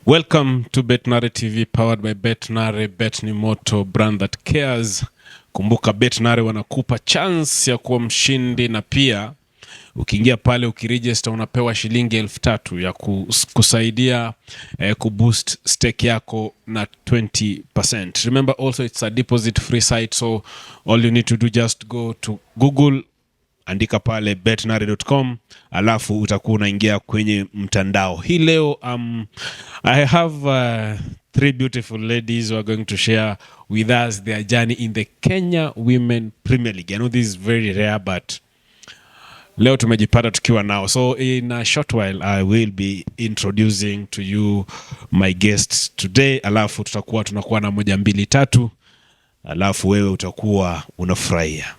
Welcome to Betnare TV, powered by Betnare, bet ni moto, brand that cares. Kumbuka Betnare wanakupa chance ya kuwa mshindi, na pia ukiingia pale ukiregister unapewa shilingi 3,000 ya kusaidia kuboost stake yako na 20%. Remember also it's a deposit free site, so all you need to do just go to Google, andika pale betnare.com, alafu utakuwa unaingia kwenye mtandao. Hii leo I have 3 beautiful ladies who are going to share with us their journey in the Kenya Women Premier League. I know this is very rare, but leo tumejipata tukiwa nao. So in a short while I will be introducing to you my guests today, alafu tunakuwa na 1, 2, 3, alafu wewe utakuwa unafurahia.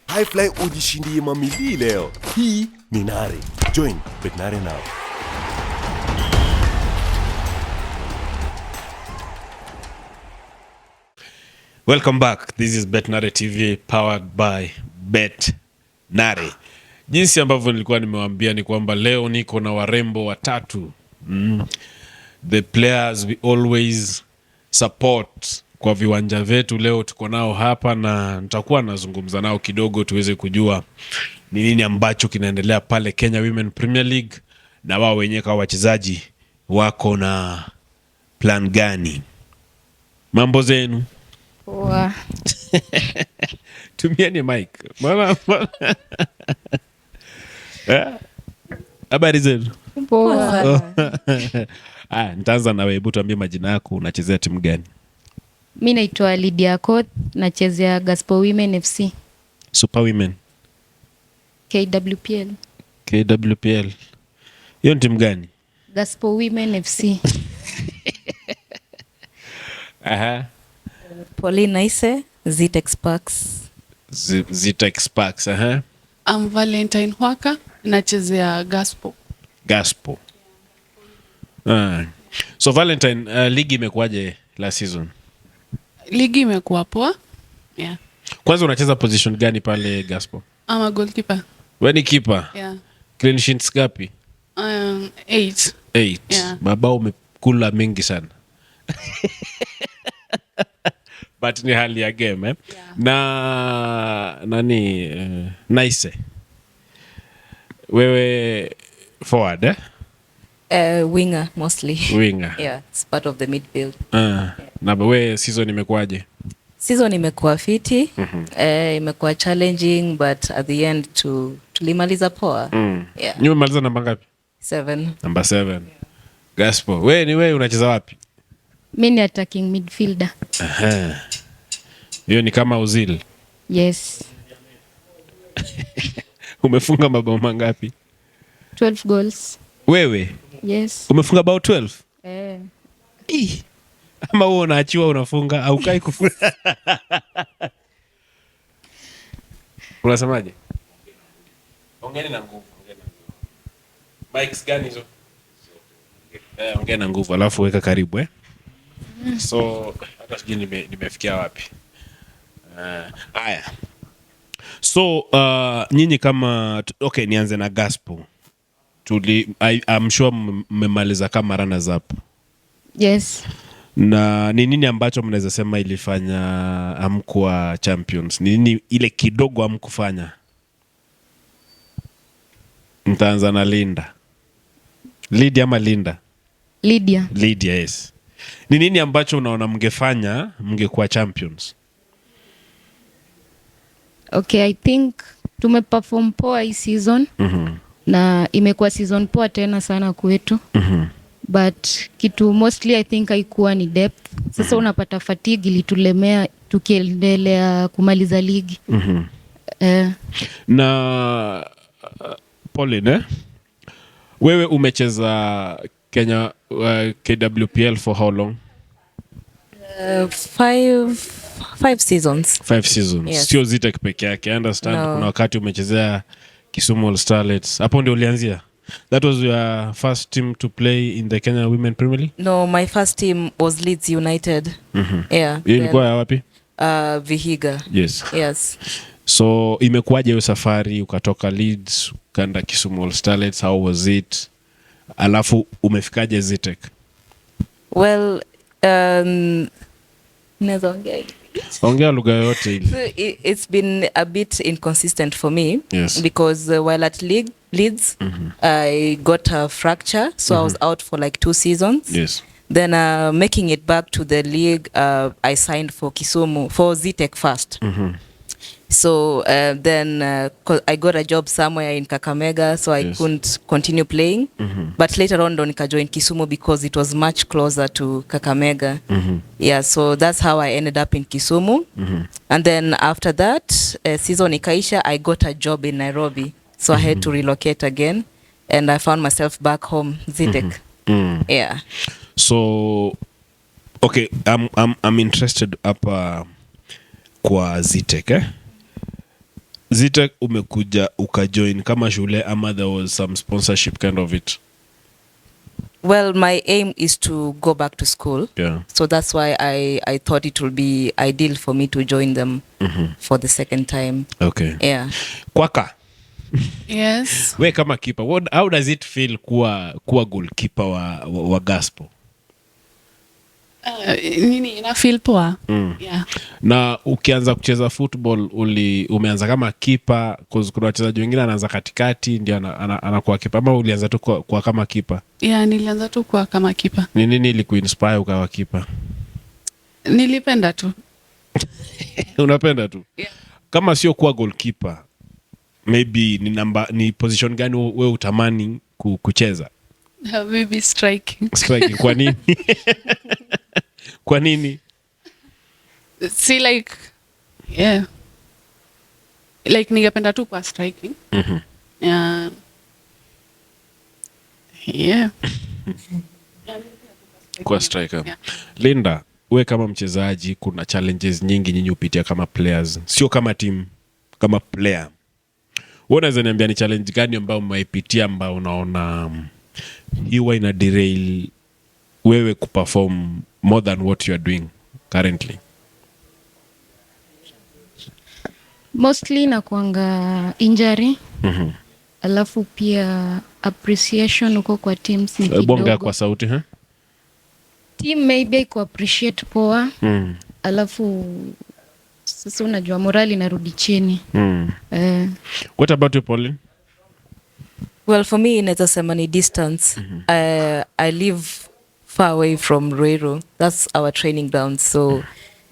High Fly ujishindie mamili leo. Hii ni Nare. Join Betnare now. Welcome back. This is Betnare TV, powered by Betnare. Jinsi ambavyo nilikuwa nimewaambia ni kwamba leo niko na warembo watatu. The players we always support kwa viwanja vetu. Leo tuko nao hapa na nitakuwa nazungumza nao kidogo tuweze kujua ni nini ambacho kinaendelea pale Kenya Women Premier League, na wao wenyewe kama wachezaji wako na plan gani. Mambo zenu? Poa. Tumieni mic. Mama. Habari zenu? Poa. Nitaanza na wewe. Hebu tuambie majina yako, unachezea timu gani? Mimi naitwa Lydia Koth, nachezea Gospel Women FC. Super Women. KWPL. KWPL. Hiyo ni timu gani? Gospel Women FC. Aha. Pauline Ise, Zitex Parks. Zitex Parks, aha. I'm Valentine Hwaka, nachezea Gospel. Gospel. So Valentine, ligi imekuwaje last season? Ligi imekuwa poa. Yeah. Kwanza unacheza position gani pale Gospel? I'm a goalkeeper. Wewe ni keeper? Yeah. Clean sheets gapi? 8. 8. Yeah. Mabao umekula mengi sana. But ni hali ya game, eh? Yeah. Na nani Nice. Wewe forward, eh? Winger mostly. Winger. Yeah, it's part of the midfield. Na wewe season imekuwaje? Season imekuwa fiti, imekuwa challenging, but at the end tulimaliza poa. Yeah. Nyuma maliza namba ngapi? 7. Number 7. Gospel. Wewe unacheza wapi? Mimi ni attacking midfielder. Aha. Hiyo ni kama Ozil. Yes. Umefunga mabao mangapi? 12 goals. Wewe? Yes. Umefunga bao 12? Ama wewe unaachiwa unafunga au kai kufunga? Unasemaje? Ongeni na nguvu, Mics gani hizo? Ongea na nguvu alafu weka karibu, eh? So hata sijui nimefikia wapi. Haya. So nyinyi kama okay, nianze na Gospel. I'm sure mmemaliza kama runners up. Yes. Na ni nini ambacho mnaweza sema ilifanya amkuwa champions? Ni nini ile kidogo amkufanya? Mtaanza na Linda. Lydia ama Linda? Lydia. Lydia, yes. Ni nini ambacho unaona mngefanya mngekuwa champions? Okay, I think tumeperform poa hii season. Na imekuwa season poa tena sana kwetu. But kitu mostly I think haikuwa ni depth. Sasa unapata fatigue ilitulemea tukiendelea kumaliza ligi. Na Pauline, wewe umecheza Kenya KWPL for how long? 5 seasons. 5 seasons. Yes. Sio Zitek peke yake. I understand. No. Kuna wakati umechezea Kisumu All Starlets. Hapo ndio ulianzia? That was your first team to play in the Kenya Women Premier League? No, my first team was Leeds United. Yeah. Hiyo ilikuwa ya wapi? Vihiga. Yes. Yes. So imekuwaje hiyo safari ukatoka Leeds ukaenda Kisumu All Starlets? How was it? Alafu umefikaje Zitek? Well, naweza ongea lugha yote ile. So it's been a bit inconsistent for me. Yes. Because while at Leeds, I got a fracture, so I was out for like 2 seasons. Yes. Then making it back to the league, I signed for Kisumu, for Zitek first. So then I got a job somewhere in Kakamega, so I couldn't continue playing. But later on, I joined Kisumu because it was much closer to Kakamega. Yeah, so that's how I ended up in Kisumu. And then after that, season ikaisha, I got a job in Nairobi. So I had to relocate again. And I found myself back home, Zitek. Yeah. So, okay, I'm interested hapa kwa Zitek, Zitek umekuja ukajoin kama shule ama there was some sponsorship kind of it? Well, my aim is to go back to school. Yeah. So that's why I thought it will be ideal for me to join them for the second time. Okay. Yeah. Kwaka. Yes. We kama keeper, how does it feel kuwa goalkeeper wa Gospel? Nini ina feel poa. Yeah. Na ukianza kucheza football umeanza kama keeper, cause kuna wachezaji wengine anaanza katikati ndio anakuwa keeper, ama ulianza tu kwa kama keeper? Yeah, nilianza tu kwa kama keeper. Ni nini ilikuinspire ukawa keeper? Nilipenda tu. Unapenda tu? Yeah. Kama sio kuwa goalkeeper, maybe ni position gani wewe utamani kucheza? Maybe striking. Striking, kwa nini? Kwa nini? See, like, yeah. Like, ningependa tu kwa striking. Yeah. Yeah. Kwa striker. Yeah. Linda, we kama mchezaji kuna challenges nyingi nyinyi upitia kama players, sio kama team, kama player. Wewe unaweza niambia ni challenge gani ambayo umeipitia ambao unaona hiwa ina derail wewe kuperform more than what you are doing currently? Mostly nakuanga injury. Alafu pia appreciation uko kwa teams ni kidogo. Bonga kwa sauti, Team maybe ku appreciate poa. Alafu sasa unajua morali inarudi chini. What about you, Pauline? Well, for me, inaweza sema ni distance. I live far away from Ruiru. That's our training ground. So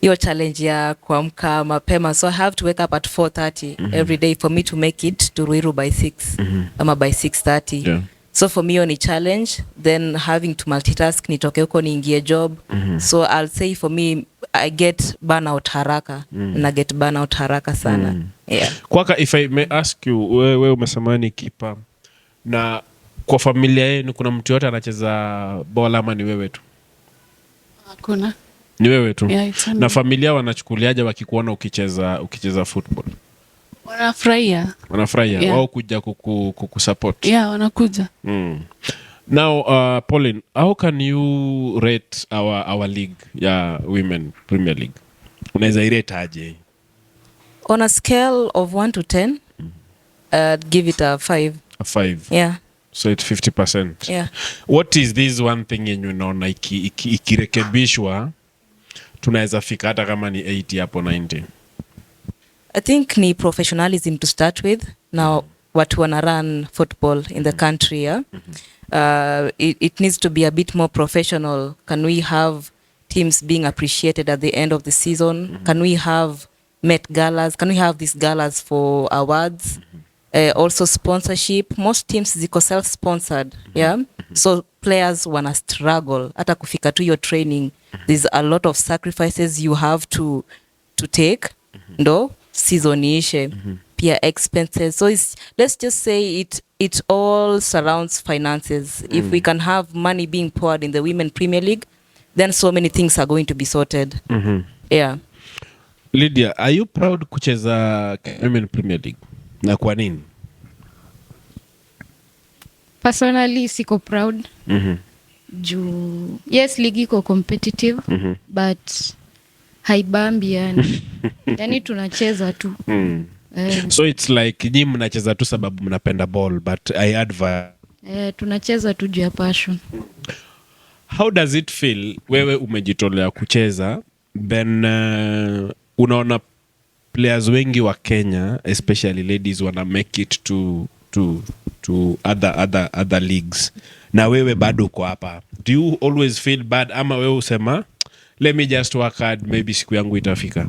your challenge ya kuamka mapema. So I have to wake up at 4:30 every day for me to make it to Ruiru by 6 ama by 6:30. Yeah. So for me ni challenge, then having to multitask, nitoke huko niingie job. So I'll say for me I get burnout haraka. Na get burnout haraka sana. Yeah. Kwaka, if I may ask you, wewe umesema ni keeper, na kwa familia yenu kuna mtu yote anacheza bola ama ni wewe tu? Hakuna. Ni wewe tu? Yeah, na familia wanachukuliaje wakikuona ukicheza football? Wanafurahia. Wanafurahia? Yeah. Wao kuja kukusupport? Yeah, wanakuja. Now, Pauline, how can you rate our league, Women Premier League? Unaweza irate aje? On a scale of 1 to 10, give it a 5. A 5? Yeah. So it's 50%. Yeah. What is this one thing yenye unaona ikirekebishwa tunaweza fika hata kama ni 80 hapo 90? I think ni professionalism to start with. Now, watu wana run football in the country, yeah? It needs to be a bit more professional. Can we have teams being appreciated at the end of the season? Can we have Met galas? Can we have these galas for awards? Also sponsorship. Most teams ziko self-sponsored, yeah? So players wana struggle. Hata kufika to your training, there's a lot of sacrifices you have to take. Ndo season ishe. Pia expenses. So let's just say it all surrounds finances. If we can have money being poured in the Women Premier League, then so many things are going to be sorted. Yeah. Lydia, are you proud kucheza Women Premier League? Na kwa nini? Personally, siko proud. Juu, yes, ligi iko competitive, but haibambi yani. Yani tunacheza tu. So it's like nyinyi mnacheza tu sababu mnapenda ball, but I advise Tunacheza tu juu ya passion. How does it feel wewe umejitolea kucheza then unaona players wengi wa Kenya especially ladies wana make it to other leagues na wewe bado uko hapa? Do you always feel bad ama wewe usema let me just work hard, maybe siku yangu itafika?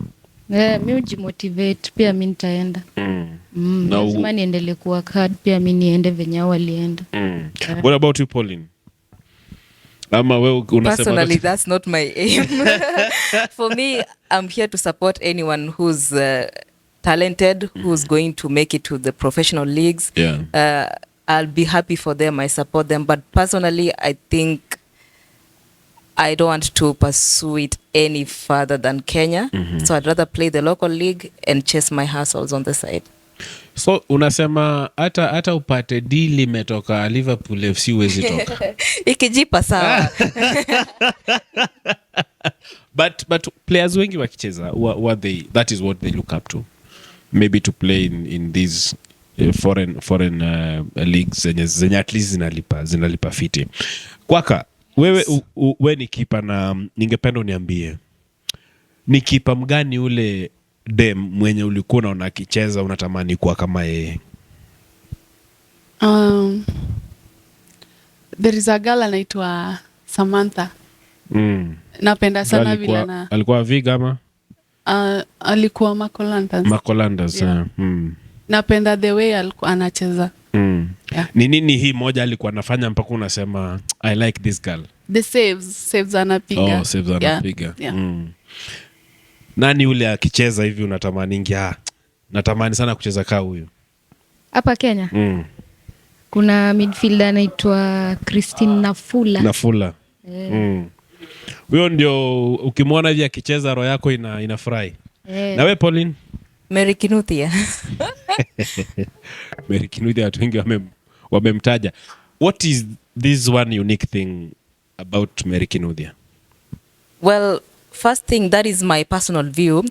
Mi ujimotivate, pia mi nitaenda. Lazima niendelee kuwork hard, pia mi niende venye hao walienda. What about you, Pauline? Personally, that's not my aim. For me, I'm here to support anyone who's talented, who's going to make it to the professional leagues. I'll be happy for them. I support them. But personally, I think I don't want to pursue it any further than Kenya. So I'd rather play the local league and chase my hustles on the side. So unasema hata upate deal imetoka Liverpool FC huwezi toka? Ikijipa sawa. But players wengi wakicheza that is what they look up to, maybe to play in these foreign leagues zenye at least zinalipa fiti. Kwaka wewe ni kipa, na ningependa uniambie ni kipa mgani ule dem mwenye ulikuwa unaona akicheza unatamani kuwa kama yeye? There is a girl anaitwa Samantha. Napenda sana vile na alikuwa Viga ama alikuwa Makolandas. Napenda the way alikuwa anacheza. Ni nini hii moja alikuwa anafanya mpaka unasema I like this girl? The saves anapiga. Saves anapiga. Nani ule akicheza hivi unatamani natamani sana kucheza kaa huyo hapa Kenya? Kuna midfielder anaitwa Christine Nafula. Huyo ndio ukimwona hivi akicheza roho yako inafurahi. Na wewe Pauline? Mary Kinuthia. Mary Kinuthia watu wengi wamemtaja. What is this one unique thing about Mary Kinuthia? Well, first thing, that is my personal view.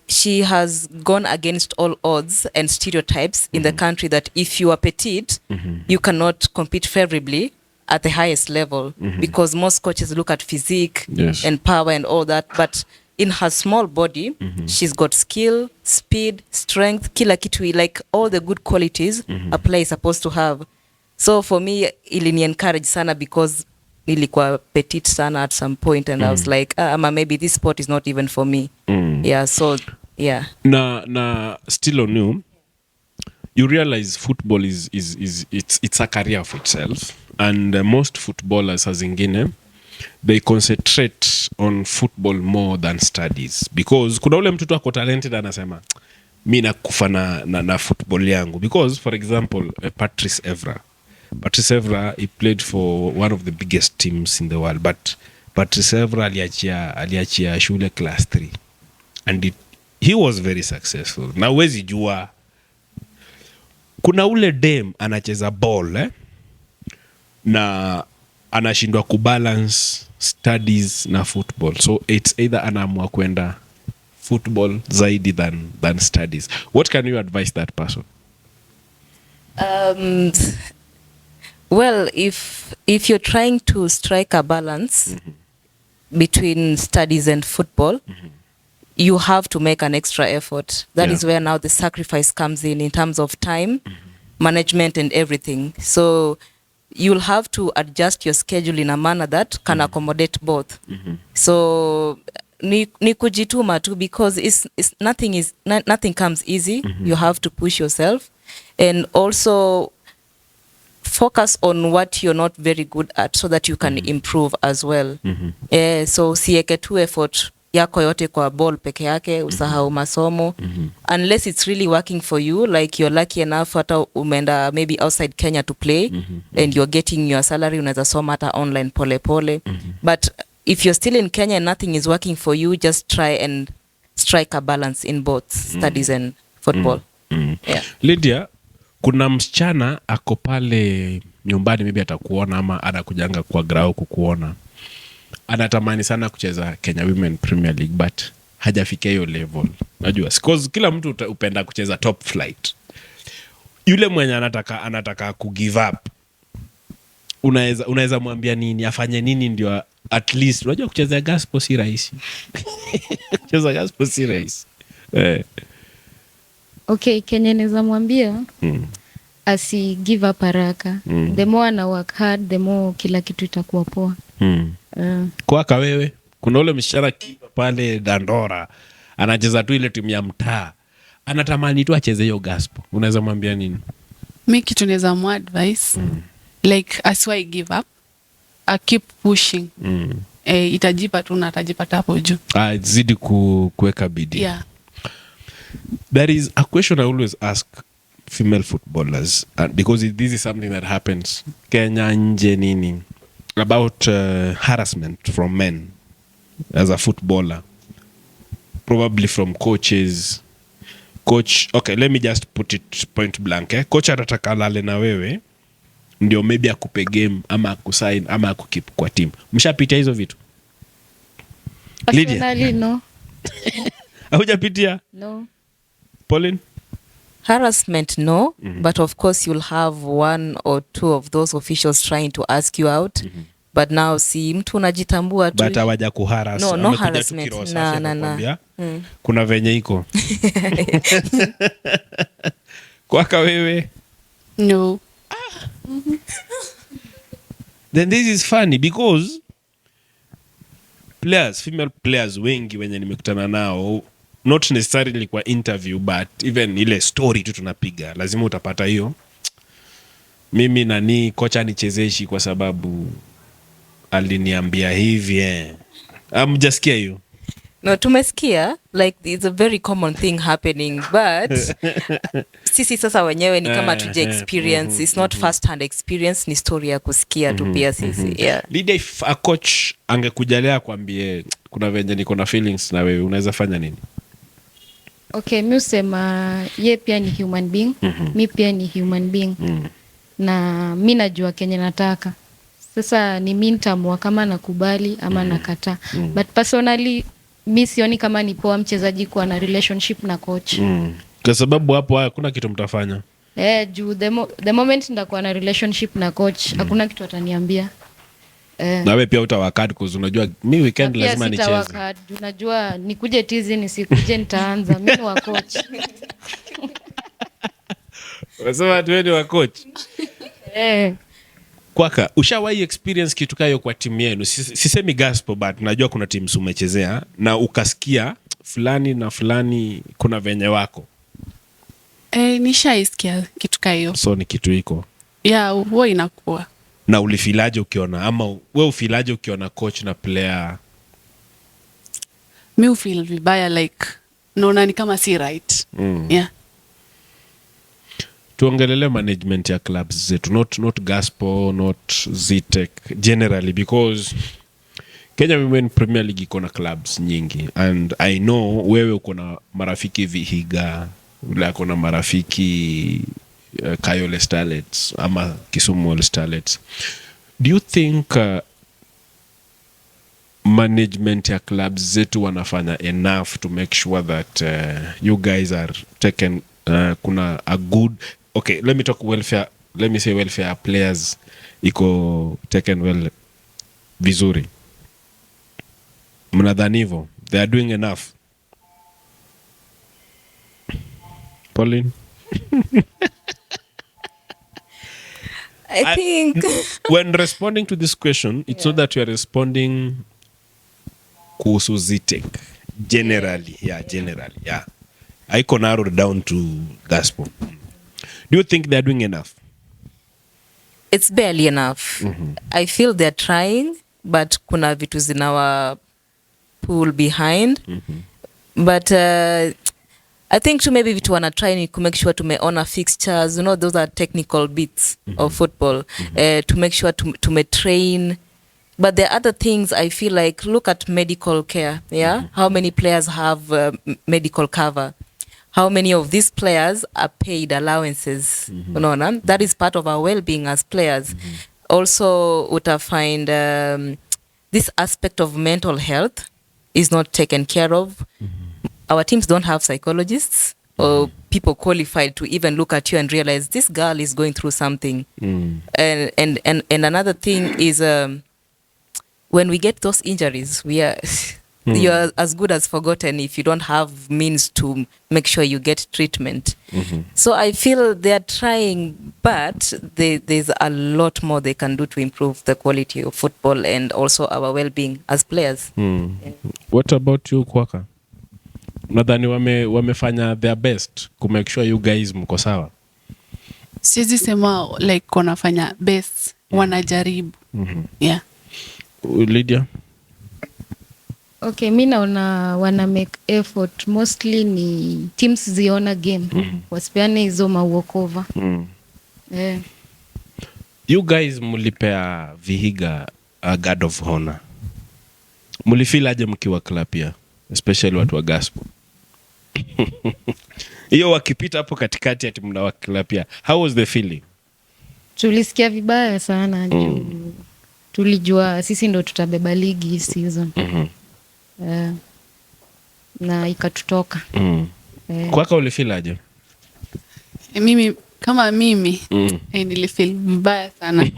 She has gone against all odds and stereotypes in the country that if you are petite, you cannot compete favorably at the highest level, because most coaches look at physique and power and all that. But in her small body, she's got skill, speed, strength, kila kitu, like all the good qualities a player is supposed to have. So for me, ilini encourage sana because nilikuwa petite sana at some point and I was like, maybe this sport is not even for me. Na still on you realize football it's a career of itself, and most footballers as ingine they concentrate on football more than studies, because kuna ule mtu ako talented anasema mimi nakufa na football yangu. Because for example Patrice Evra, he played for one of the biggest teams in the world, but Patrice Evra aliachia shule class 3 and he was very successful. Na uwezi jua kuna ule dem anacheza ball na anashindwa kubalance studies na football, so it's either anaamua kwenda football zaidi than studies. What can you advise that person? Well, if you're trying to strike a balance between studies and football, you have to make an extra effort. That is where now the sacrifice comes in terms of time, management and everything. So you'll have to adjust your schedule in a manner that can accommodate both. So ni kujituma tu, because nothing comes easy. You have to push yourself and also focus on what you're not very good at so that you can improve as well. So sieke tu effort yako yote kwa ball peke yake, usahau masomo. Unless it's really working for you, like you're lucky enough hata umeenda maybe outside Kenya to play and you're getting your salary, unaweza soma hata online pole. But if you're still in Kenya and nothing is working for you, just try and strike a balance in both studies and football. Lydia, kuna msichana ako pale nyumbani, maybe atakuona ama anakujanga kwa grau kukuona, anatamani sana kucheza Kenya Women Premier League but hajafikia hiyo level. Najua because kila mtu upenda kucheza top flight. Yule mwenye anataka ku give up unaweza mwambia nini, afanye nini ndio at least, unajua kucheza gospel si rahisi. Kucheza gospel si rahisi. Okay, Kenya naweza mwambia asi give up haraka. The more ana work hard, the more kila kitu itakuwa poa. Kwaka wewe, kuna ule mshara kipa pale Dandora anacheza tu ile timu ya mtaa, anatamani tu acheze hiyo gospel, unaweza mwambia nini? Mi kitu naweza advice like asiwai give up, I keep pushing. Itajipa tu na atajipata hapo juu. Zidi kuweka bidii. Yeah. There is a question I always ask female footballers, because this is something that happens Kenya nje nini, about harassment from men as a footballer, probably from coaches. Coach, okay, let me just put it point blank. Coach atataka lale na wewe ndio maybe akupe game ama akusign ama akukip kwa team. Mshapitia hizo vitu? Personally, no. Haujapitia? No. Pauline? Harassment, no. But of course you'll have one or two of those officials trying to ask you out. But now si mtu unajitambua tu. But hawaja kuharas. No harassment. Na. Kuna venye iko. Kwaka wewe? No. Then this is funny because players, female players wengi wenye nimekutana nao, not necessarily kwa interview but even ile story tu tunapiga, lazima utapata hiyo, mimi nani kocha nichezeshi kwa sababu aliniambia hivi. Amjasikia hiyo? No, tumesikia like it's a very common thing happening, but sisi sasa wenyewe ni kama tuje experience. It's not first hand experience, ni story ya kusikia tu pia sisi. Yeah. Did if a coach angekujalia kwambie kuna venye niko na feelings na wewe, unaweza fanya nini? Okay, mi usema ye pia ni human being. Mi pia ni human being. Na mi najua kenye nataka. Sasa ni mi nitamua kama nakubali ama nakataa. But personally mi sioni kama ni poa mchezaji kuwa na relationship na coach. Kwa sababu hapo hakuna kitu mtafanya. Juu the moment ndakuwa na relationship na coach, hakuna kitu ataniambia. Na wewe pia utawakad cause unajua mi weekend lazima nicheze. Pia sitawakad, unajua nikuje tizi nisikuje nitaanza. Mimi wa coach. Wasema tu wewe ni wa coach. Kwaka, ushawahi experience kitu kayo kwa timu yenu? Sisemi gospel but najua kuna timu umechezea na ukasikia fulani na fulani kuna venye wako. Nishaisikia kitu kayo. So ni kitu iko. Yeah, huwa inakuwa. Na ulifilaje ukiona, ama wewe ufilaje ukiona coach na player? Mi ufeel vibaya like naona ni kama si right. Yeah. Tuongelele management ya clubs zetu, not gospel, not Zitek, generally, because Kenya Women Premier League iko na clubs nyingi, and I know wewe uko na marafiki Vihiga, ule uko na marafiki Kayole Starlets ama Kisumu Starlets. Do you think management ya clubs zetu wanafanya enough to make sure that you guys are taken, kuna a good, okay, let me talk welfare, let me say welfare players iko taken well vizuri? Mnadhani hivyo? They are doing enough? Pauline? I think when responding to this question, it's not that you are responding kuhusu Zitek. Generally, generally. I can narrow it down to gospel. Do you think they're doing enough? it's barely enough. I feel they're trying, but kuna vitu zinawa pull behind. But I think to maybe vitu wana try ni to make sure tumeona fixtures, you know, those are technical bits of football, to make sure to train. But there are other things I feel like, look at medical care, how many players have medical cover, how many of these players are paid allowances, unaona, that is part of our well-being as players. Also uta find this aspect of mental health is not taken care of. Our teams don't have psychologists. or people qualified to even look at you and realize this girl is going through something. And another thing is when we get those injuries, we are you're as good as forgotten if you don't have means to make sure you get treatment. So I feel they're trying, but there's a lot more they can do to improve the quality of football and also our well-being as players. What about you, Kwaka? Nadhani wamefanya their best to make sure you guys mko sawa? Siwezi sema like wanafanya best, wanajaribu. Yeah. Lydia? Okay, mi naona wana make effort. Mostly ni teams ziona game. Wasipeane hizo walkover. Yeah. You guys mulipea Vihiga a guard of honor. Mulifeel aje mkiwa club pia? Especially watu wa Gospel. Hiyo wakipita hapo katikati ati mna wa club pia. How was the feeling? Tulisikia vibaya sana. Tulijua sisi ndo tutabeba ligi hii season. Na ikatutoka. Kwaka ulifeel aje? Mimi kama mimi nilifeel vibaya sana.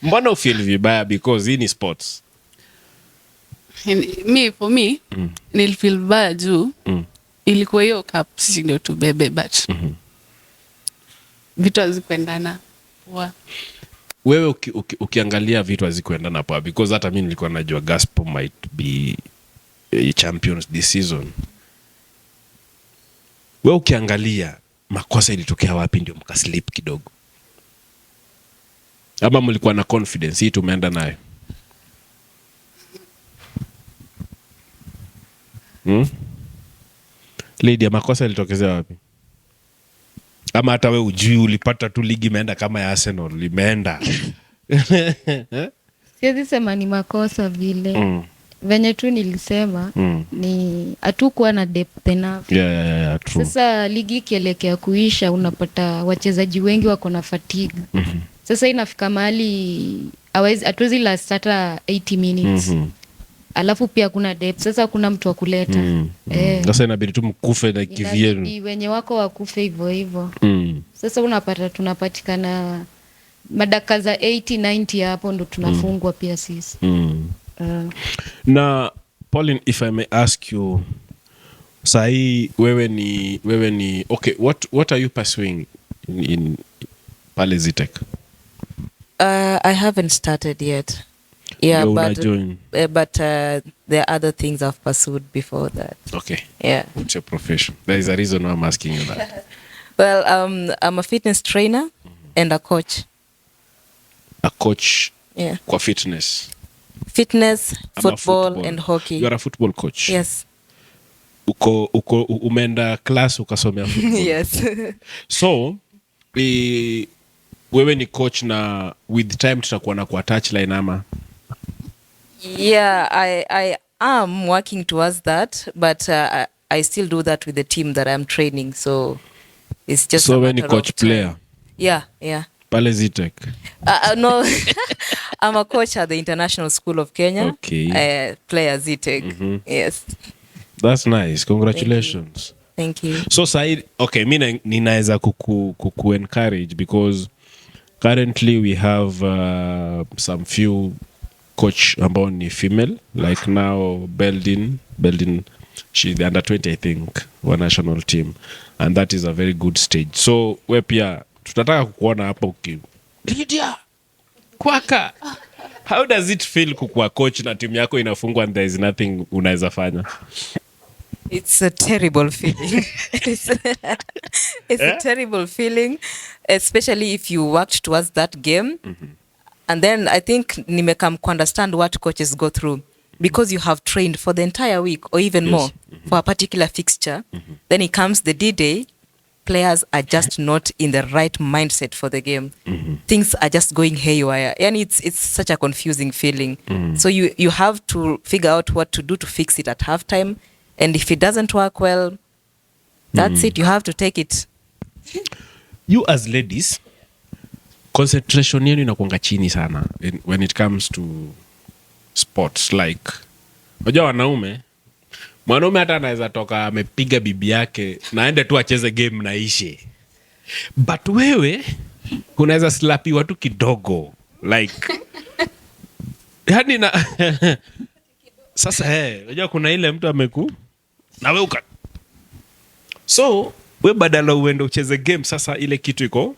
Mbona ufeel vibaya? Because hii ni sports. For me, nilifeel vibaya juu ilikuwa hiyo cup sisi ndio tubebe, but vitu hazikuendana. Wewe ukiangalia vitu hazikuendana poa, because hata mimi nilikuwa najua Gospel might be champions this season. Wewe ukiangalia makosa ilitokea wapi ndio mkaslip kidogo? Ama mlikuwa na confidence hii tumeenda nayo? Lydia, makosa ilitokezea wapi? Ama hata wewe ujui ulipata tu ligi imeenda kama ya Arsenal limeenda? Siwezi sema ni makosa vile. Venye tu nilisema ni hatukuwa na depth enough. Yeah, true. Sasa ligi ikielekea kuisha unapata wachezaji wengi wako na fatigue. Sasa inafika mahali hatuwezi last hata 80 minutes. Alafu pia kuna depth. Sasa kuna mtu wa kuleta. Sasa inabidi tu mkufe na kivyenu. Inabidi wenye wako wakufe hivyo hivyo. Sasa unapata tunapatikana madaka za 80-90 hapo ndo tunafungwa pia sisi. Na Pauline, if I may ask you, sahi wewe ni okay, what are you pursuing in pale Zitek? I haven't started yet. Yeah, but there are other things I've pursued before that. Okay. Yeah. What's your profession? There is a reason why I'm asking you that. Well, I'm a fitness trainer and a coach. A coach? Yeah. Kwa fitness? Fitness, football and hockey. You are a football coach? Yes. Umeenda class ukasomea football? Yes. So, wewe ni coach na with time tutakuwa na kwa touchline ama? Yeah, I am working towards that, but I still do that with the team that I'm training, so it's just so when you coach player? Yeah. Pale Zitek? No, I'm a coach at the International School of Kenya. Okay. Player Zitek. Yes. That's nice. Congratulations. Thank you. So Said, okay, mimi ninaweza kuku encourage because currently we have some few coach ambao ni female, like now Beldin, she's the under 20 I think, wa national team, and that is a very good stage. So we pia tutataka kukuona hapo Lydia, Kwaka, how does it feel kukuwa coach na timu yako inafungwa and there is nothing unaweza fanya? It's a terrible feeling. It's a terrible feeling, especially if you worked towards that game. And then I think nimekam to understand what coaches go through, because you have trained for the entire week or even more for a particular fixture. Then it comes the D-Day, players are just not in the right mindset for the game. Things are just going haywire. And it's such a confusing feeling. So you have to figure out what to do to fix it at halftime. And if it doesn't work well, that's it. You have to take it. You as ladies, concentration yenu inakuanga chini sana when it comes to sports. Like, unajua wanaume Mwanaume hata anaweza toka amepiga bibi yake na aende tu acheze game na ishe. But wewe unaweza slapiwa tu kidogo like yani na sasa unajua kuna ile mtu ameku na wewe so we badala uende ucheze game, sasa ile kitu iko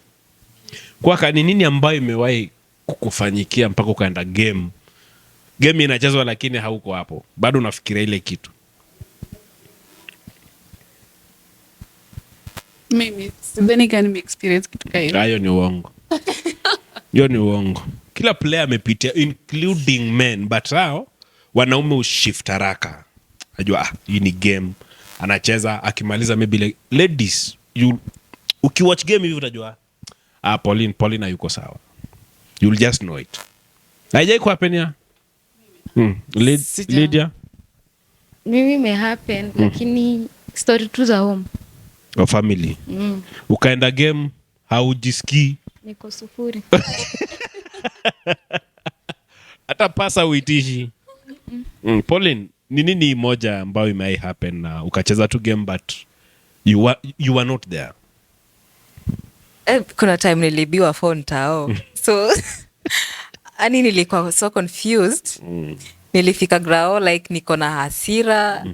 kwaka. Ni nini ambayo imewahi kukufanyikia mpaka ukaenda game inachezwa lakini hauko hapo, bado unafikiria ile kitu? Mimi sidhani kama nime experience kitu kama hiyo. Hiyo ni uongo. Hiyo ni uongo. Kila player amepitia including men, but hao wanaume ushift haraka. Najua hii ni game, anacheza akimaliza maybe like, ladies ukiwatch game hivi utajua Pauline hayuko sawa. You'll just know it. Haijai kuhappen ya? Lydia? Mimi may happen lakini story tu za home. Or family. Ukaenda game haujisikii. Niko sufuri. Hata pasa uitishi. Pauline, ni nini moja ambayo imei happen na ukacheza tu game but you were not there? Kuna time nilibiwa phone tao. So ani nilikuwa so confused. Nilifika grao like niko na hasira.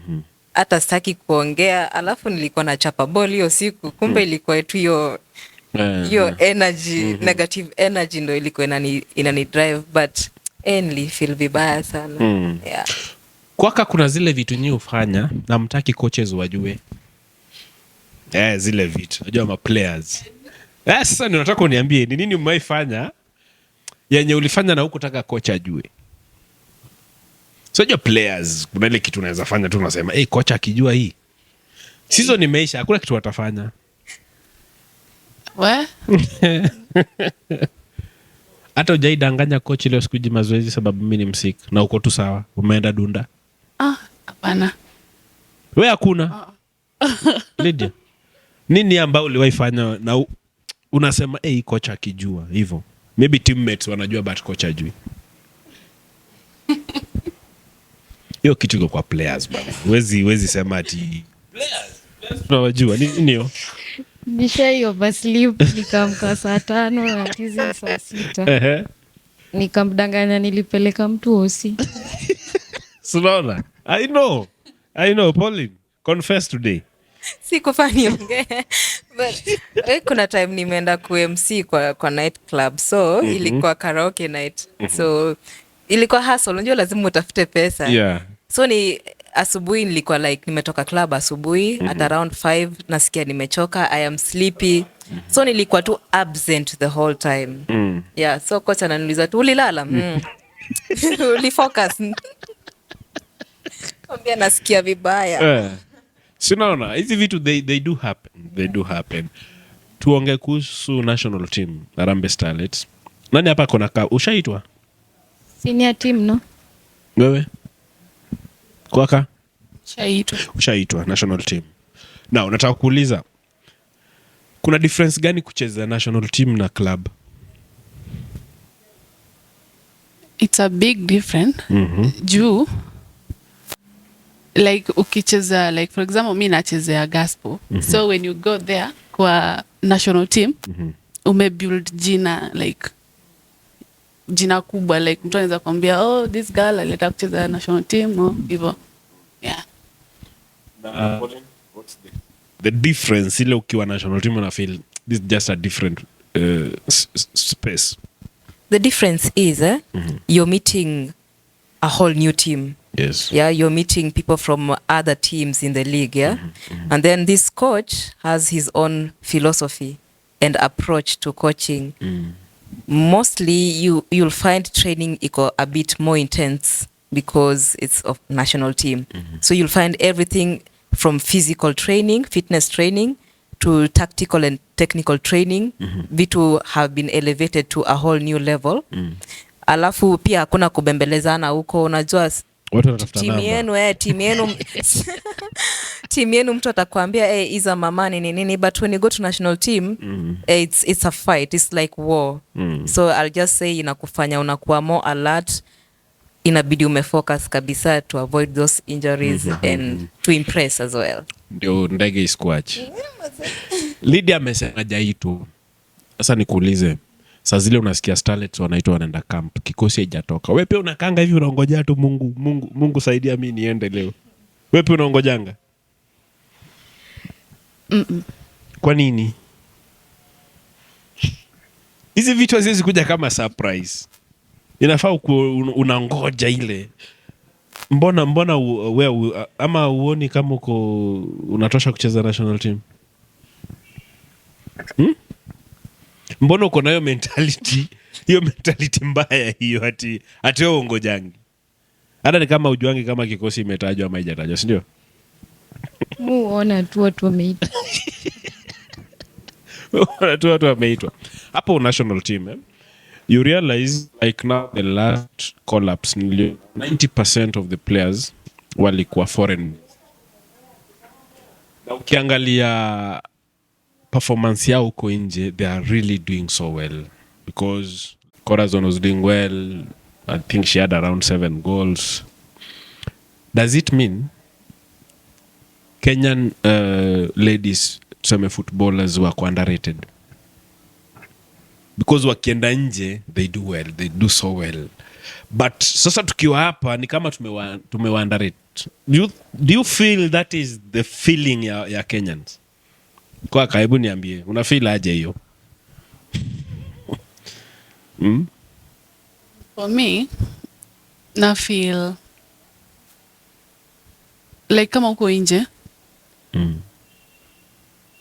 Hata sitaki kuongea, alafu nilikuwa na chapa ball hiyo siku, kumbe ilikuwa tu hiyo energy, negative energy ndo ilikuwa inani drive, but nilifeel vibaya sana. Yeah. Kwaka kuna zile vitu nyinyi ufanya na mtaki coaches wajue. Zile vitu. Unajua ma players. Sasa ndio nataka uniambie ni nini umeifanya yenye ulifanya na hukutaka coach ajue. So players kuna ile kitu unaweza fanya tu unasema coach akijua hii season imeisha, hakuna kitu watafanya. Hata hujaidanganya coach leo sikuji mazoezi sababu mimi ni msik na uko tu sawa, umeenda dunda? Hapana. Wewe hakuna? Lydia, nini ambao uliwaifanya na unasema coach akijua hivyo? Maybe teammates wanajua but coach ajui. Hiyo kitu iko kwa players bana. Wezi sema ati players tunawajua nini hiyo? Nisha oversleep nikamka saa 5 na tizi saa 6. Nikamdanganya nilipeleka mtu hosi. Sunaona? I know Pauline. Confess today. Sikufanya ongea. But kuna time nimeenda ku MC kwa night club. So ilikuwa karaoke night. So ilikuwa hustle, unajua lazima utafute pesa. Yeah. So ni asubuhi nilikuwa like nimetoka club asubuhi at around 5, nasikia nimechoka, I am sleepy. So nilikuwa tu absent the whole time. Yeah, so coach ananiuliza tu ulilala? Ulifocus? Kwambia nasikia vibaya. Sinaona hizi vitu they do happen. Tuongee kuhusu national team Harambee Starlets. Nani hapa kona ushaitwa? Senior team no? Wewe? Kwaka? Ushaitwa national team. Now nataka kuuliza kuna difference gani kucheza national team na club? It's a big difference. Juu like ukicheza like for example mimi nachezea gospel. So when you go there kwa national team umebuild jina like jina kubwa, like mtu anaweza kuambia this girl alita kucheza national team hivyo. Yeah. What's the difference ile ukiwa national team una feel this is just a different space? The difference is you're meeting a whole new team. Yes. Yeah, you're meeting people from other teams in the league, yeah? And then this coach has his own philosophy and approach to coaching. Mostly you'll find training a bit more intense because it's a national team. So you'll find everything from physical training, fitness training, to tactical and technical training. Vitu have been elevated to a whole new level. Alafu pia hakuna kubembelezana huko, unajua timu yenu mtu atakwambia iza mamani nini, but when you go to national team it's a fight, it's like war. So I'll just say inakufanya unakuwa more alert, inabidi umefocus kabisa to avoid those injuries and to impress as well. Ndio ndege isquatch. Lydia amesema jaitu. Sasa nikuulize, saa zile unasikia starlets wanaitwa wanaenda camp, kikosi haijatoka. Wewe pia unakanga hivi unaongojea tu Mungu saidia mimi niende leo. Wewe pia unaongojanga? Kwa nini? Hizi vitu haziwezi kuja kama surprise. Inafaa unangoja ile. Mbona wewe ama uoni kama unatosha kucheza national team? Mbona uko na hiyo mentality? Hiyo mentality mbaya hiyo ati wewe ungojangi. Hata ni kama ujuangi kama kikosi imetajwa ama haijatajwa, si ndio? Muona tu watu wameitwa. Watu wameitwa. Hapo national team, you realize like now the last collapse 90% of the players walikuwa foreign. Na ukiangalia performance yao huko nje, they are really doing so well because Corazon was doing well. I think she had around 7 goals. Does it mean Kenyan ladies tuseme footballers wako underrated? Because wakienda nje they do well, they do so well. But sasa tukiwa hapa ni kama tumewa underrate. Do you feel that is the feeling ya Kenyans? Kwa karibu niambie, una feel aje hiyo? For me, na feel like kama uko nje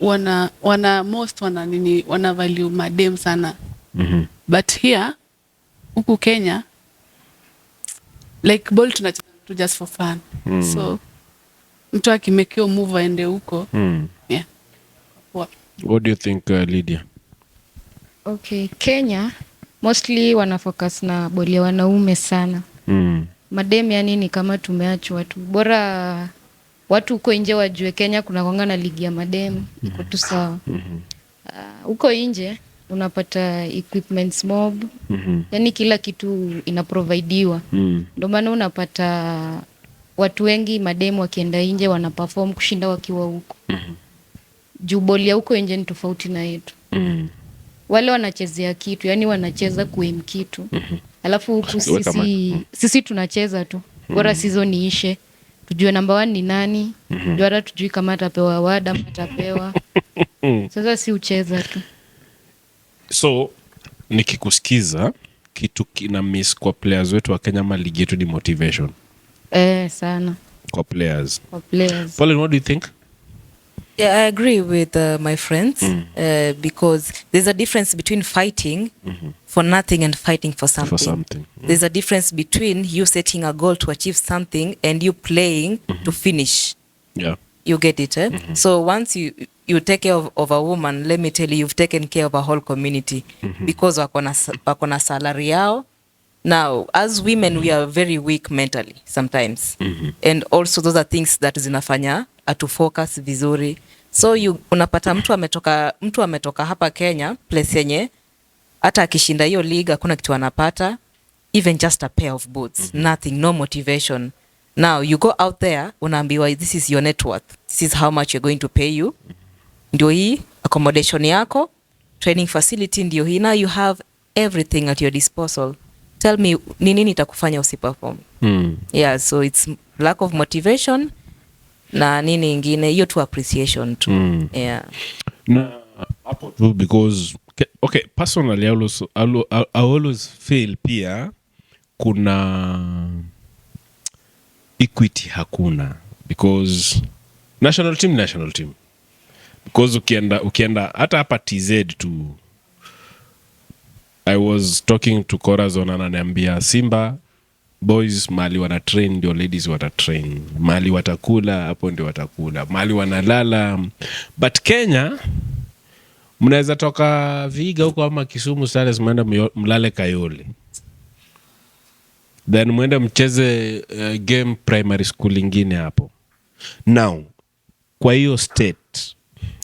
wana value madem sana. But here huku Kenya like ball tunacheza tu just for fun. So mtu akimekio move aende huko. Yeah. What do you think, Lydia? Okay, Kenya mostly wanafocus na boli ya wanaume sana. Madem yani ni kama tumeachwa tu. Bora watu huko nje wajue Kenya kuna kwanga na ligi ya madem, iko tu sawa. Huko nje unapata equipments mob. Yani kila kitu inaprovidiwa. Ndio maana unapata watu wengi madem wakienda nje wanaperform kushinda wakiwa huko. Juu boli ya huko nje ni tofauti na yetu. Wale wanachezea kitu, yani wanacheza kuim kitu. Alafu huku sisi tunacheza tu. Bora season iishe. Tujue number 1 ni nani. Ndio hata tujui kama atapewa award ama atapewa. Sasa si ucheza tu. So nikikusikiza kitu kina miss kwa players wetu wa Kenya ama ligi yetu ni motivation. Sana. Kwa players. Pauline, what do you think? Yeah, I agree with my friends because there's a difference between fighting for nothing and fighting for something. There's a difference between you setting a goal to achieve something and you playing to finish. Yeah. You get it, eh? So once you take care of a woman, let me tell you, you've taken care of a whole community because wako na salary yao. Now, as women, we are very weak mentally sometimes. And also those are things that zinafanya atu focus vizuri. So unapata mtu ametoka hapa Kenya, place yenye hata akishinda hiyo league hakuna kitu anapata, even just a pair of boots, nothing, no motivation. Now you go out there, unaambiwa this is your net worth, this is how much you're going to pay you. Ndio hii accommodation yako, training facility ndio hii. Now you have everything at your disposal. Tell me, ni nini itakufanya usiperform? Yeah, so it's lack of motivation na nini ingine, hiyo tu appreciation tu. Yeah. Na hapo tu because okay, personally I always feel pia kuna equity hakuna because national team because ukienda hata hapa TZ tu. I was talking to Corazon ananiambia Simba boys mali wana train ndio ladies wata train, mali watakula hapo ndio watakula, mali wanalala. But Kenya mnaweza toka Viga huko ama Kisumu Stars mwenda mlale Kayole, then mwenda mcheze game primary school ingine hapo. Now kwa hiyo state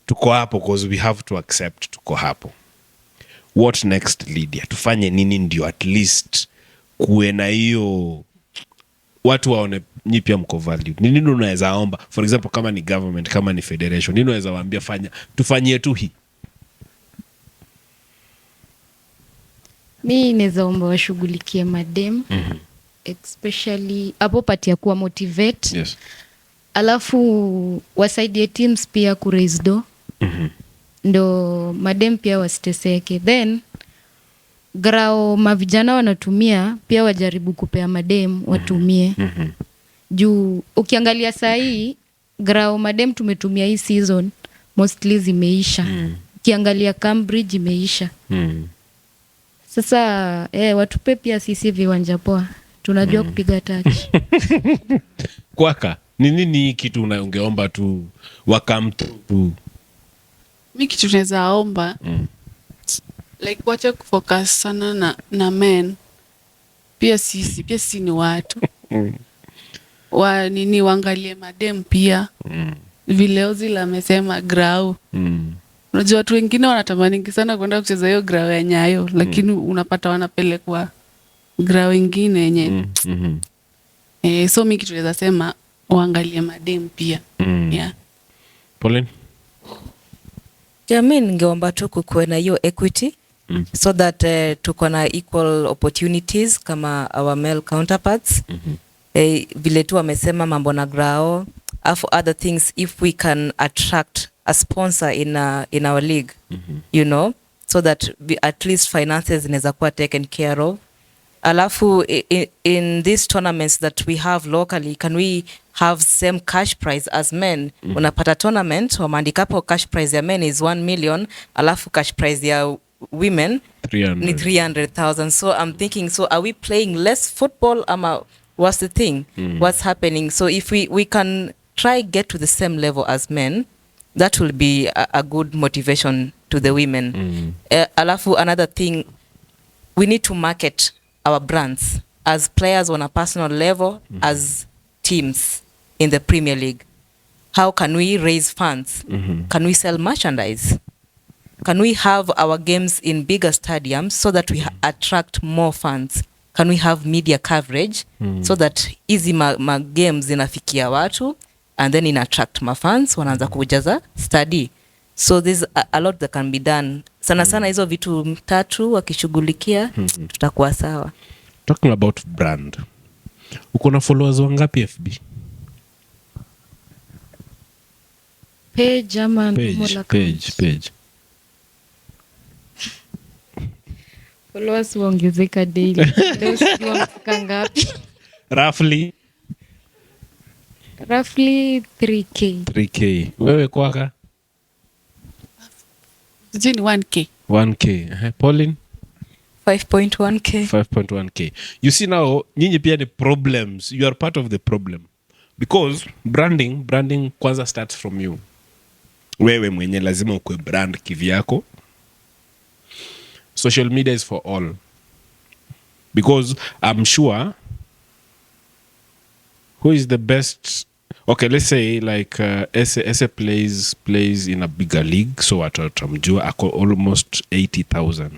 tuko hapo because we have to accept tuko hapo. What next, Lydia? Tufanye nini ndio at least kuwe na hiyo watu waone nyi pia mko valued? Ni nini unaweza omba, for example kama ni government, kama ni federation, nini unaweza waambia tufanyie tu hii? Mi naweza omba washughulikie madem, especially hapo pati ya kuwa motivate. Yes. Alafu wasaidie teams pia kuraise do, ndo madem pia wasiteseke. Then grao mavijana wanatumia pia wajaribu kupea madem watumie. Juu ukiangalia saa hii grao madem tumetumia hii season mostly zimeisha. Ukiangalia Cambridge imeisha. Sasa watupe pia sisi viwanja poa, tunajua kupiga touch. Kwaka ni nini kitu ungeomba tu wakamtu tu? Mi kitu tunaweza omba like wacha kufocus sana na men. Pia sisi ni watu waangalie madem pia. Vile Ozil amesema grau. Unajua watu wengine wanatamaningi sana kwenda kucheza hiyo grau ya Nyayo, lakini unapata wanapelekwa grau ingine yenye. So mi kitu naweza sema waangalie madem pia. Yeah. Pauline? Yeah, mi ningeomba tu kukuwe na hiyo equity so that tuko na equal opportunities kama our male counterparts. Vile tu wamesema mambo na grao, for other things, if we can attract a sponsor in our league, you know, so that at least finances zinaweza kuwa taken care of. Alafu in these tournaments that we have locally, can we have same cash prize as men? Unapata tournament wameandikapo cash prize ya men is 1 million, alafu cash prize ya women 300. ni 300,000. So I'm thinking, so are we playing less football ama what's the thing? What's happening? So if we can try get to the same level as men, that will be a good motivation to the women. Alafu another thing, we need to market our brands as players on a personal level, as teams in the Premier League. How can we raise funds? Can we sell merchandise? Can we have our games in bigger stadiums so that we attract more fans? Can we have media coverage so that easy games zinafikia watu and then in attract fans wanaanza kujaza study? So there's a lot that can be done. Sana hizo vitu tatu wakishughulikia tutakuwa sawa. Talking about brand, uko na followers wangapi FB? Page ama page. Followers waongezeka daily. Leo sijui wamefika ngapi. Roughly 3K. Wewe kwaka? Sijui ni 1K. 1K. Pauline? 5.1K. 5.1K. You see now, nyinyi pia ni problems. You are part of the problem. Because branding kwanza starts from you. Wewe mwenye lazima ukwe brand kivyako. Social media is for all. Because I'm sure who is the best. Okay, let's say like Ese plays in a bigger league, so atamjua ako almost 80,000.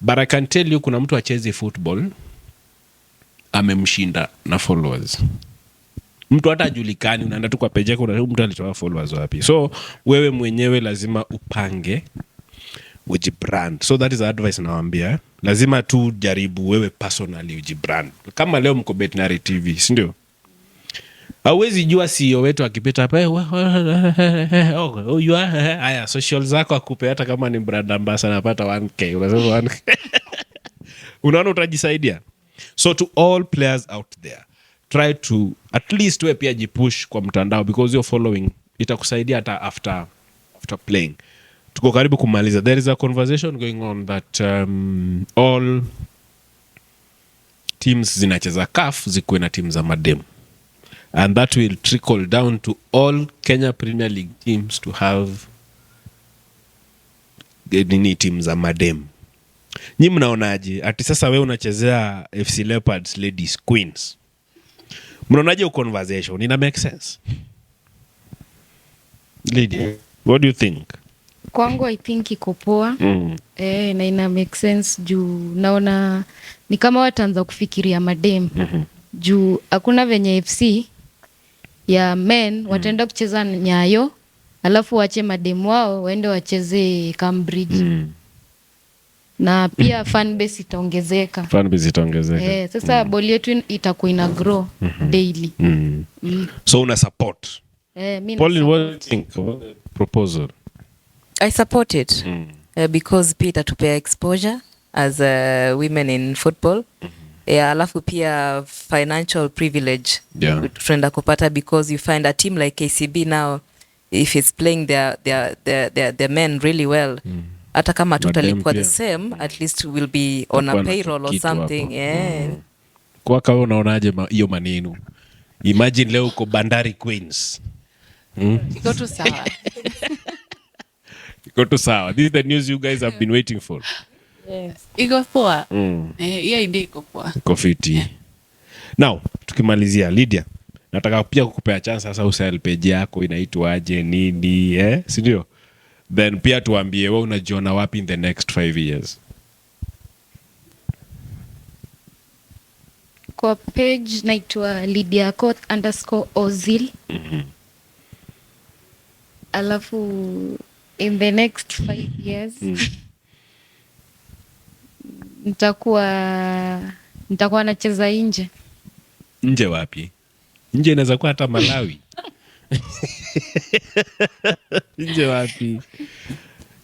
But I can tell you kuna mtu acheze football amemshinda na followers. Mtu hata ajulikani, unaenda tu kwa page yako na mtu alitoa followers wapi. So wewe mwenyewe lazima upange ujibrand. So that is the advice nawaambia. Lazima tu jaribu wewe personally ujibrand. Kama leo mko Betnare TV, si ndio? Hauwezi jua CEO wetu akipita hapa haya social zako akupe hata kama ni brand ambassador anapata 1K. Unasema 1K. Unaona utajisaidia. So to all players out there, try to at least wewe pia jipush kwa mtandao, because your following itakusaidia hata after playing. Tuko karibu kumaliza. There is a conversation going on that all teams zinacheza CAF zikuwe na teams za madem. And that will trickle down to all Kenya Premier League teams to have teams za madem. Nyi mnaonaje? Ati sasa wewe unachezea FC Leopards Ladies Queens. Mnaonaje conversation? Ina make sense? Lady, what do you think? Kwangu I think iko poa. Na ina make sense juu naona ni kama wataanza kufikiria madem. juu hakuna venye FC ya men wataenda kucheza Nyayo alafu wache mademu wao waende wacheze Cambridge. Na pia fan base itaongezeka. Sasa boli yetu itakuwa ina grow daily. So una support? Mimi Pauline, what do you think about the proposal? I support it because pia itatupea exposure as women in football. Alafu pia financial privilege tunaenda kupata because you find a team like KCB now, if it's playing their men really well, hata kama tutalipwa the same, at least we'll be on a payroll or something. Kwa kawa unaonaje hiyo maneno? Imagine leo uko Bandari Queens. Iko tu sawa. Iko tu sawa. This is the news you guys have been waiting for. Yes. Iko poa. Hiyo idea iko poa. Iko fiti. Now, tukimalizia Lydia, nataka pia kukupea chance sasa usale page yako inaitwaje nini, si ndio? Then pia tuambie wewe unajiona wapi in the next 5 years. Kwa page naitwa lydia_ozil. Alafu in the next 5 years nitakuwa nacheza nje. Nje wapi? Nje inaweza kuwa hata Malawi. Nje wapi?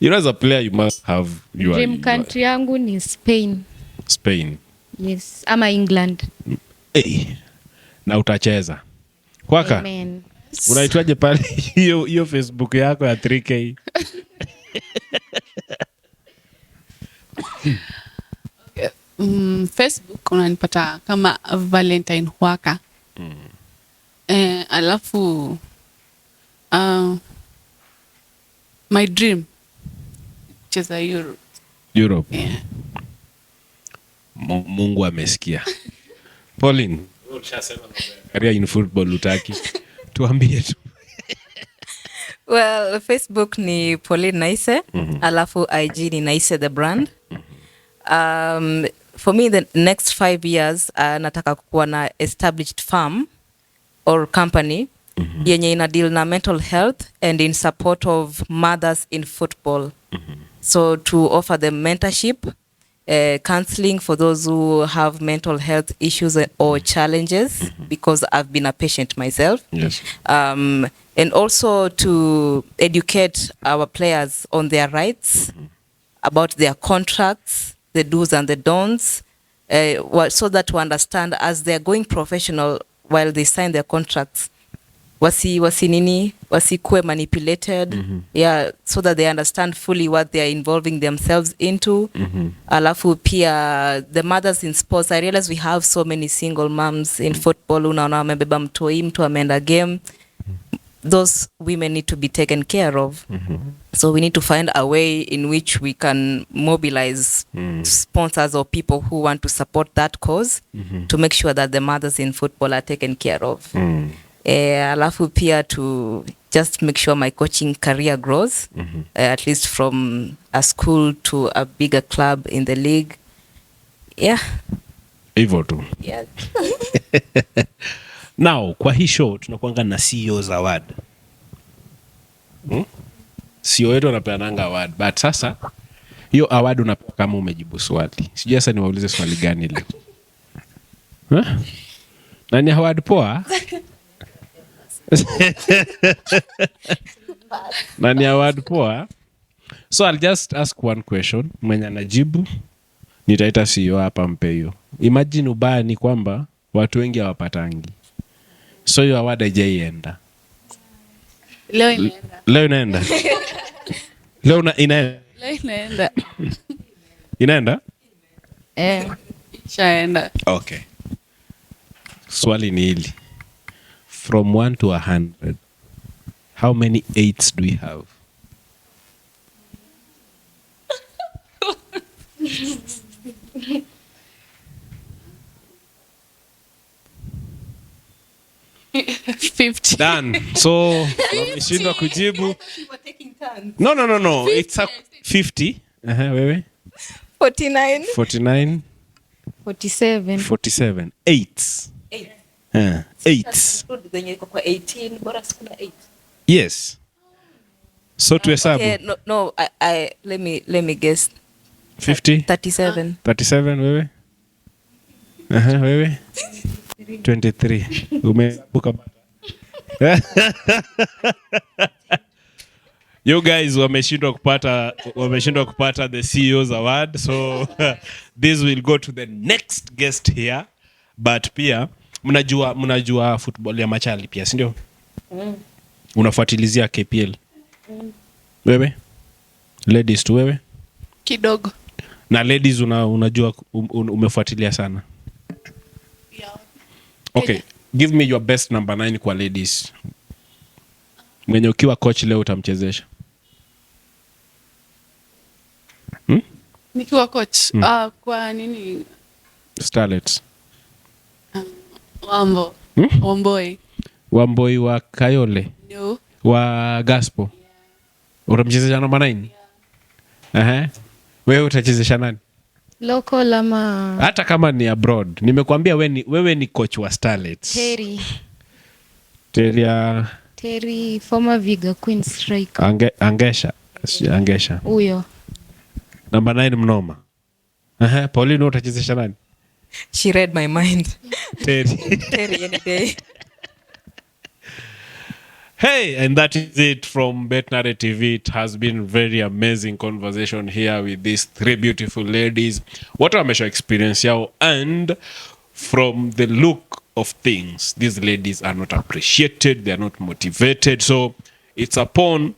You know, as a player you must have your dream country yangu ni Spain. Spain. Yes, ama England. Na utacheza. Kwaka? Amen. Unaitwaje pale hiyo Facebook yako ya 3K? Facebook unanipata kama Valentine Waka. Alafu my dream cheza Europe. Mungu amesikia. Pauline, career in football utaki. Tuambie tu. Well, Facebook ni Pauline Naise, alafu IG ni Naise the brand. For me, the next 5 years, nataka kuwa na established firm or company yenye ina deal na mental health and in support of mothers in football. So to offer them mentorship, counseling for those who have mental health issues or challenges, because I've been a patient myself. Yes. And also to educate our players on their rights, about their contracts, the do's and the don'ts, so that to understand as they're going professional while they sign their contracts, wasikuwe manipulated, so that they understand fully what they are involving themselves into. Alafu pia the mothers in sports, I realize we have so many single moms in football, unaona wamebeba mtoi, mtu ameenda game. Those women need to be taken care of. So we need to find a way in which we can mobilize sponsors or people who want to support that cause to make sure that the mothers in football are taken care of. Alafu pia to just make sure my coaching career grows, at least from a school to a bigger club in the league. Hivyo tu. Yes. Now, kwa hii show tunakuanga na CEO's award. CEO wetu anapeananga award, but sasa hiyo award unapewa kama umejibu swali. Sijui sasa niwaulize swali gani leo. Nani award poa? Nani award poa? So I'll just ask one question. Mwenye anajibu nitaita CEO hapa mpe hiyo. Imagine ubaya ni kwamba watu wengi hawapatangi. So hiyo award haijaenda. Leo inaenda. Leo inaenda. Leo inaenda. Leo inaenda. Inaenda? Shaenda. Okay. Swali ni hili. From 1 to 100, how many 8s do we have? Done. So, wameshindwa kujibu. No. It's 50. Wewe? 49. 49. 47. 47. 8s. 8. 8. Zenye iko kwa 18 bora sikuna 8. Yes. So tuhesabu. Okay, no, let me guess. 50? 37. 37 wewe? Wewe? 23. Umebuka bata. You guys wameshindwa kupata the CEO's award, so this will go to the next guest here. But pia mnajua football ya machali pia, si ndio? Unafuatilizia KPL. Wewe? Ladies tu wewe? Kidogo. Na ladies unajua umefuatilia sana. Yeah. Okay, give me your best number 9 kwa ladies. Mwenye ukiwa coach leo utamchezesha. Nikiwa coach kwa nini? Starlets. Wamboi wa Kayole. No. Wa Gospel. Utamchezesha namba 9? Wewe utachezesha nani? Local ama Hata kama ni abroad. Nimekuambia wewe ni coach wa Starlets. Terry former Viga Queen striker. Angesha. Huyo. Namba 9 mnoma. Pauline utachezesha nani? She read my mind. Terry any day. Hey, and that is it from Betnare TV. It has been very amazing conversation here with these 3 beautiful ladies. What wamesha experience yao, and from the look of things, these ladies are not appreciated, they are not motivated. So it's upon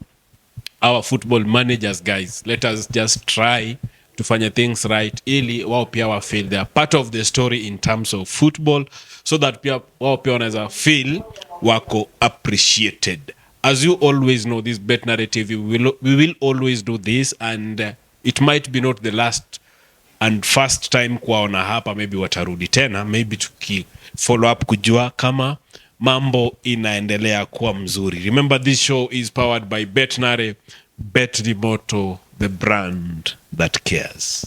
our football managers, guys. Let us just try to fanya things right ili wao pia wa feel they are part of the story in terms of football, so that pia wao pia wanaweza feel wako appreciated. As you always know, this Betnare TV, we will always do this, and it might be not the last and first time kuwaona hapa. Maybe watarudi tena, maybe tuki follow up kujua kama mambo inaendelea kuwa mzuri. Remember, this show is powered by Betnare, Bet ni moto, the brand that cares.